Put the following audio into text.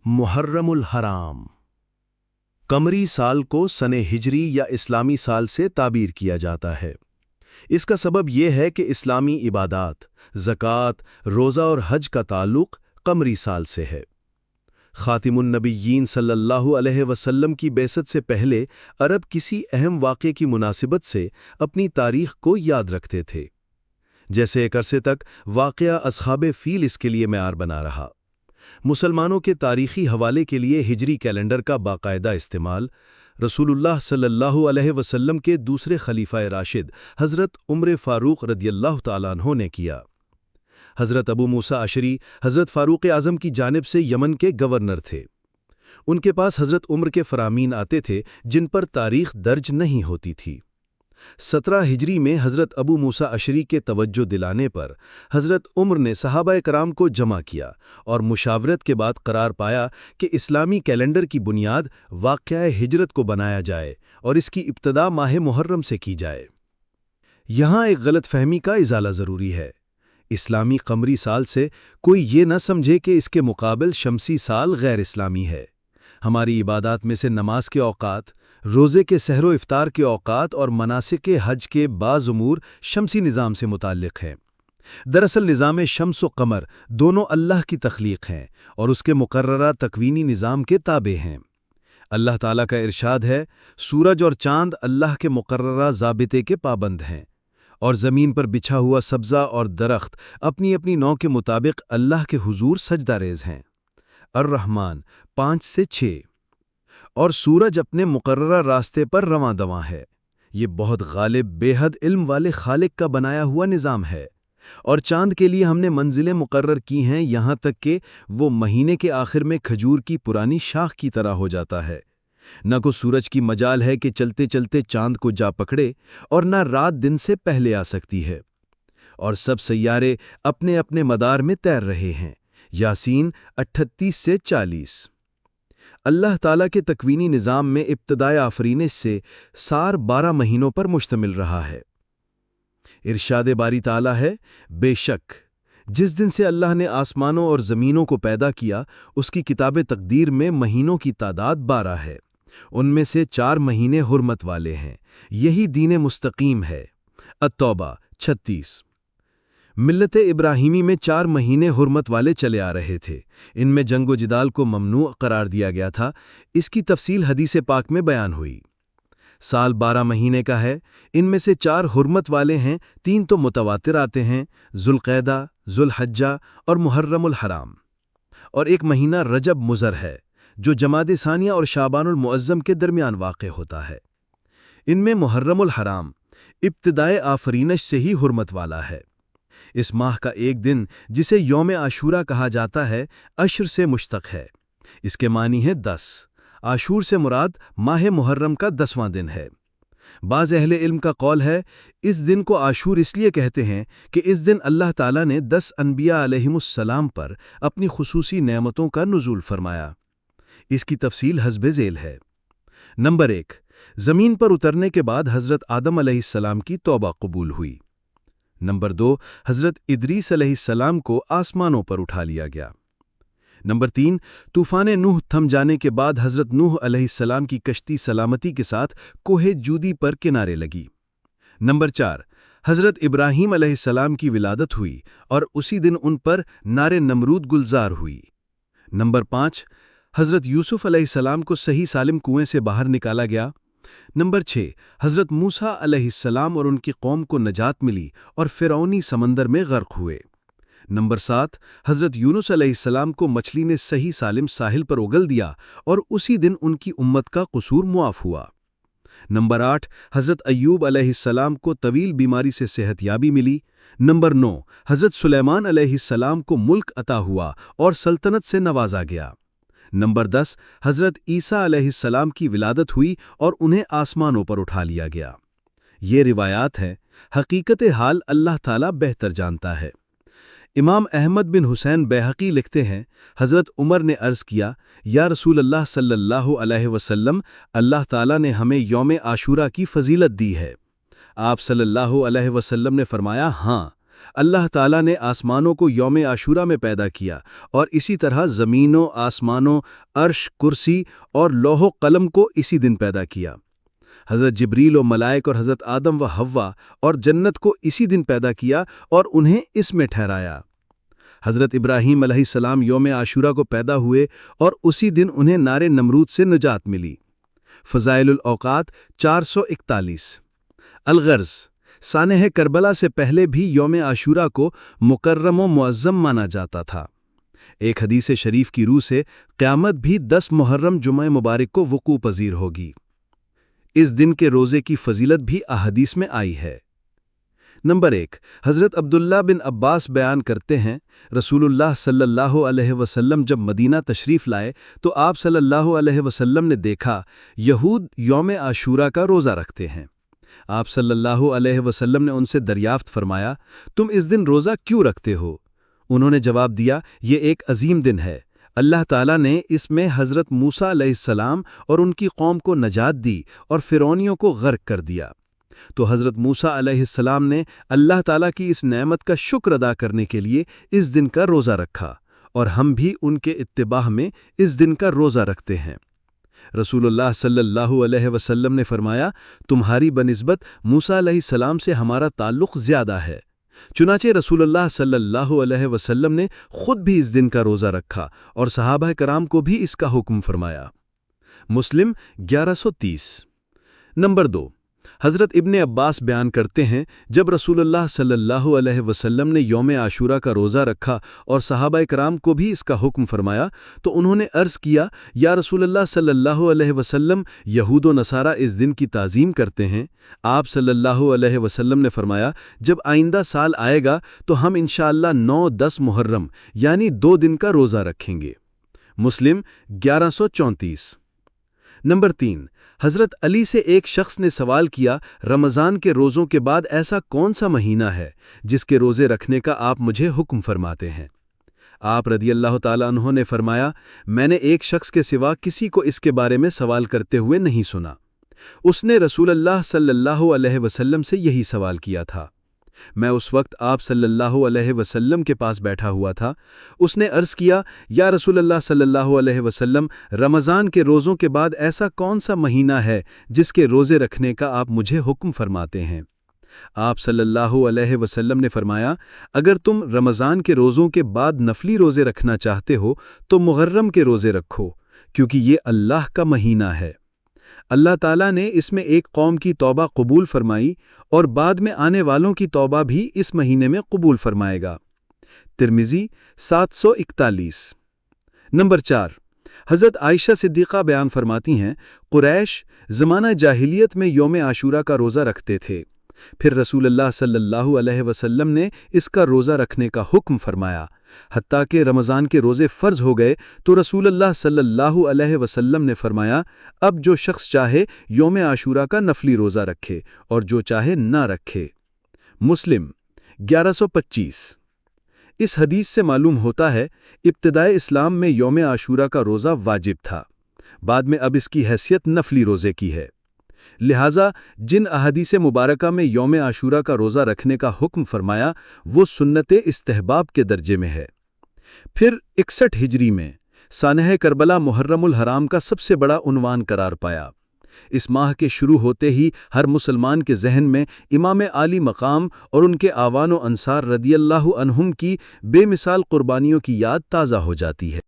محرم الحرام قمری سال کو سن ہجری یا اسلامی سال سے تعبیر کیا جاتا ہے۔ اس کا سبب یہ ہے کہ اسلامی عبادات، زکوٰۃ، روزہ اور حج کا تعلق قمری سال سے ہے۔ خاتم النبیین صلی اللہ علیہ وسلم کی بعثت سے پہلے عرب کسی اہم واقعے کی مناسبت سے اپنی تاریخ کو یاد رکھتے تھے۔ جیسے ایک عرصے تک واقعہ اصحاب فیل اس کے لیے معیار بنا رہا۔ مسلمانوں کے تاریخی حوالے کے لیے ہجری کیلنڈر کا باقاعدہ استعمال رسول اللہ صلی اللہ علیہ وسلم کے دوسرے خلیفہ راشد حضرت عمر فاروق رضی اللہ تعالیٰ عنہ نے کیا۔ حضرت ابو موسیٰ اشعری حضرت فاروق اعظم کی جانب سے یمن کے گورنر تھے۔ ان کے پاس حضرت عمر کے فرامین آتے تھے جن پر تاریخ درج نہیں ہوتی تھی۔ 17 ہجری میں حضرت ابو موسیٰ اشعری کے توجہ دلانے پر حضرت عمر نے صحابہ کرام کو جمع کیا اور مشاورت کے بعد قرار پایا کہ اسلامی کیلنڈر کی بنیاد واقعہ ہجرت کو بنایا جائے اور اس کی ابتدا ماہ محرم سے کی جائے۔ یہاں ایک غلط فہمی کا ازالہ ضروری ہے۔ اسلامی قمری سال سے کوئی یہ نہ سمجھے کہ اس کے مقابل شمسی سال غیر اسلامی ہے۔ ہماری عبادات میں سے نماز کے اوقات، روزے کے سحر و افطار کے اوقات اور مناسک حج کے بعض امور شمسی نظام سے متعلق ہیں۔ دراصل نظام شمس و قمر دونوں اللہ کی تخلیق ہیں اور اس کے مقررہ تکوینی نظام کے تابع ہیں۔ اللہ تعالیٰ کا ارشاد ہے، سورج اور چاند اللہ کے مقررہ ضابطے کے پابند ہیں، اور زمین پر بچھا ہوا سبزہ اور درخت اپنی اپنی نوع کے مطابق اللہ کے حضور سجدہ ریز ہیں۔ الرحمن 5-6۔ اور سورج اپنے مقررہ راستے پر رواں دواں ہے۔ یہ بہت غالب بے حد علم والے خالق کا بنایا ہوا نظام ہے، اور چاند کے لیے ہم نے منزلیں مقرر کی ہیں یہاں تک کہ وہ مہینے کے آخر میں کھجور کی پرانی شاخ کی طرح ہو جاتا ہے۔ نہ کو سورج کی مجال ہے کہ چلتے چلتے چاند کو جا پکڑے، اور نہ رات دن سے پہلے آ سکتی ہے، اور سب سیارے اپنے اپنے مدار میں تیر رہے ہیں۔ یاسین 38-40۔ اللہ تعالیٰ کے تکوینی نظام میں ابتدائے آفرینش سے سال 12 مہینوں پر مشتمل رہا ہے۔ ارشاد باری تعالیٰ ہے، بے شک جس دن سے اللہ نے آسمانوں اور زمینوں کو پیدا کیا اس کی کتاب تقدیر میں مہینوں کی تعداد 12 ہے، ان میں سے 4 مہینے حرمت والے ہیں، یہی دین مستقیم ہے۔ التوبہ 36۔ ملت ابراہیمی میں 4 مہینے حرمت والے چلے آ رہے تھے، ان میں جنگ و جدال کو ممنوع قرار دیا گیا تھا۔ اس کی تفصیل حدیث پاک میں بیان ہوئی۔ سال 12 مہینے کا ہے، ان میں سے 4 حرمت والے ہیں، 3 تو متواتر آتے ہیں، ذوالقعدہ، ذوالحجہ اور محرم الحرام، اور ایک مہینہ رجب مضر ہے جو جمادی ثانیہ اور شعبان المعظم کے درمیان واقع ہوتا ہے۔ ان میں محرم الحرام ابتدائے آفرینش سے ہی حرمت والا ہے۔ اس ماہ کا ایک دن جسے یوم عاشورہ کہا جاتا ہے عشر سے مشتق ہے۔ اس کے معنی ہے 10۔ عاشور سے مراد ماہ محرم کا 10واں دن ہے۔ بعض اہل علم کا قول ہے اس دن کو عاشور اس لیے کہتے ہیں کہ اس دن اللہ تعالیٰ نے 10 انبیاء علیہم السلام پر اپنی خصوصی نعمتوں کا نزول فرمایا۔ اس کی تفصیل حسب ذیل ہے۔ نمبر 1، زمین پر اترنے کے بعد حضرت آدم علیہ السلام کی توبہ قبول ہوئی۔ نمبر 2، حضرت ادریس علیہ السلام کو آسمانوں پر اٹھا لیا گیا۔ نمبر 3، طوفان نوح تھم جانے کے بعد حضرت نوح علیہ السلام کی کشتی سلامتی کے ساتھ کوہ جودی پر کنارے لگی۔ نمبر 4، حضرت ابراہیم علیہ السلام کی ولادت ہوئی اور اسی دن ان پر نار نمرود گلزار ہوئی۔ نمبر 5، حضرت یوسف علیہ السلام کو صحیح سالم کنویں سے باہر نکالا گیا۔ نمبر 6، حضرت موسیٰ علیہ السلام اور ان کی قوم کو نجات ملی اور فرعونی سمندر میں غرق ہوئے۔ نمبر 7، حضرت یونس علیہ السلام کو مچھلی نے صحیح سالم ساحل پر اگل دیا اور اسی دن ان کی امت کا قصور معاف ہوا۔ نمبر 8، حضرت ایوب علیہ السلام کو طویل بیماری سے صحت یابی ملی۔ نمبر 9، حضرت سلیمان علیہ السلام کو ملک عطا ہوا اور سلطنت سے نوازا گیا۔ نمبر 10، حضرت عیسیٰ علیہ السلام کی ولادت ہوئی اور انہیں آسمانوں پر اٹھا لیا گیا۔ یہ روایات ہیں، حقیقت حال اللہ تعالیٰ بہتر جانتا ہے۔ امام احمد بن حسین بیہقی لکھتے ہیں، حضرت عمر نے عرض کیا، یا رسول اللہ صلی اللہ علیہ وسلم، اللہ تعالیٰ نے ہمیں یوم عاشورہ کی فضیلت دی ہے۔ آپ صلی اللہ علیہ وسلم نے فرمایا، ہاں، اللہ تعالیٰ نے آسمانوں کو یوم عاشورہ میں پیدا کیا اور اسی طرح زمینوں، آسمانوں، عرش، کرسی اور لوح و قلم کو اسی دن پیدا کیا۔ حضرت جبریل و ملائک اور حضرت آدم و حوا اور جنت کو اسی دن پیدا کیا اور انہیں اس میں ٹھہرایا۔ حضرت ابراہیم علیہ السلام یوم عاشورہ کو پیدا ہوئے اور اسی دن انہیں نار نمرود سے نجات ملی۔ فضائل الاوقات 441۔ الغرض، سانحہ کربلا سے پہلے بھی یوم عاشورہ کو مکرم و معظم مانا جاتا تھا۔ ایک حدیث شریف کی روح سے قیامت بھی 10 محرم جمعہ مبارک کو وقوع پذیر ہوگی۔ اس دن کے روزے کی فضیلت بھی احادیث میں آئی ہے۔ نمبر 1، حضرت عبداللہ بن عباس بیان کرتے ہیں، رسول اللہ صلی اللہ علیہ وسلم جب مدینہ تشریف لائے تو آپ صلی اللہ علیہ وسلم نے دیکھا یہود یوم عاشورہ کا روزہ رکھتے ہیں۔ آپ صلی اللہ علیہ وسلم نے ان سے دریافت فرمایا، تم اس دن روزہ کیوں رکھتے ہو؟ انہوں نے جواب دیا، یہ ایک عظیم دن ہے، اللہ تعالیٰ نے اس میں حضرت موسیٰ علیہ السلام اور ان کی قوم کو نجات دی اور فرعونیوں کو غرق کر دیا۔ تو حضرت موسیٰ علیہ السلام نے اللہ تعالیٰ کی اس نعمت کا شکر ادا کرنے کے لیے اس دن کا روزہ رکھا، اور ہم بھی ان کے اتباع میں اس دن کا روزہ رکھتے ہیں۔ رسول اللہ صلی اللہ علیہ وسلم نے فرمایا، تمہاری بنسبت موسیٰ علیہ السلام سے ہمارا تعلق زیادہ ہے۔ چنانچہ رسول اللہ صلی اللہ علیہ وسلم نے خود بھی اس دن کا روزہ رکھا اور صحابہ کرام کو بھی اس کا حکم فرمایا۔ مسلم 1130۔ نمبر 2، حضرت ابن عباس بیان کرتے ہیں، جب رسول اللہ صلی اللہ علیہ وسلم نے یوم عاشورہ کا روزہ رکھا اور صحابہ کرام کو بھی اس کا حکم فرمایا تو انہوں نے عرض کیا، یا رسول اللہ صلی اللہ علیہ وسلم، یہود و نصارہ اس دن کی تعظیم کرتے ہیں۔ آپ صلی اللہ علیہ وسلم نے فرمایا، جب آئندہ سال آئے گا تو ہم انشاءاللہ 9-10 محرم یعنی 2 دن کا روزہ رکھیں گے۔ مسلم 1134۔ نمبر 3، حضرت علی سے ایک شخص نے سوال کیا، رمضان کے روزوں کے بعد ایسا کون سا مہینہ ہے جس کے روزے رکھنے کا آپ مجھے حکم فرماتے ہیں؟ آپ رضی اللہ تعالیٰ عنہ نے فرمایا، میں نے ایک شخص کے سوا کسی کو اس کے بارے میں سوال کرتے ہوئے نہیں سنا۔ اس نے رسول اللہ صلی اللہ علیہ وسلم سے یہی سوال کیا تھا۔ میں اس وقت آپ صلی اللہ علیہ وسلم کے پاس بیٹھا ہوا تھا۔ اس نے عرض کیا، یا رسول اللہ صلی اللہ علیہ وسلم، رمضان کے روزوں کے بعد ایسا کون سا مہینہ ہے جس کے روزے رکھنے کا آپ مجھے حکم فرماتے ہیں؟ آپ صلی اللہ علیہ وسلم نے فرمایا، اگر تم رمضان کے روزوں کے بعد نفلی روزے رکھنا چاہتے ہو تو محرم کے روزے رکھو، کیونکہ یہ اللہ کا مہینہ ہے۔ اللہ تعالیٰ نے اس میں ایک قوم کی توبہ قبول فرمائی اور بعد میں آنے والوں کی توبہ بھی اس مہینے میں قبول فرمائے گا۔ ترمذی 741۔ نمبر 4، حضرت عائشہ صدیقہ بیان فرماتی ہیں، قریش زمانہ جاہلیت میں یوم عاشورہ کا روزہ رکھتے تھے، پھر رسول اللہ صلی اللہ علیہ وسلم نے اس کا روزہ رکھنے کا حکم فرمایا، حتیٰ کہ رمضان کے روزے فرض ہو گئے تو رسول اللہ صلی اللہ علیہ وسلم نے فرمایا، اب جو شخص چاہے یوم عاشورہ کا نفلی روزہ رکھے اور جو چاہے نہ رکھے۔ مسلم 1125۔ اس حدیث سے معلوم ہوتا ہے، ابتدائے اسلام میں یوم عاشورہ کا روزہ واجب تھا، بعد میں اب اس کی حیثیت نفلی روزے کی ہے۔ لہٰذا جن احادیث مبارکہ میں یوم عاشورہ کا روزہ رکھنے کا حکم فرمایا وہ سنت استحباب کے درجے میں ہے۔ پھر 61 ہجری میں سانحہ کربلا محرم الحرام کا سب سے بڑا عنوان قرار پایا۔ اس ماہ کے شروع ہوتے ہی ہر مسلمان کے ذہن میں امام عالی مقام اور ان کے اعوان و انصار رضی اللہ عنہم کی بے مثال قربانیوں کی یاد تازہ ہو جاتی ہے۔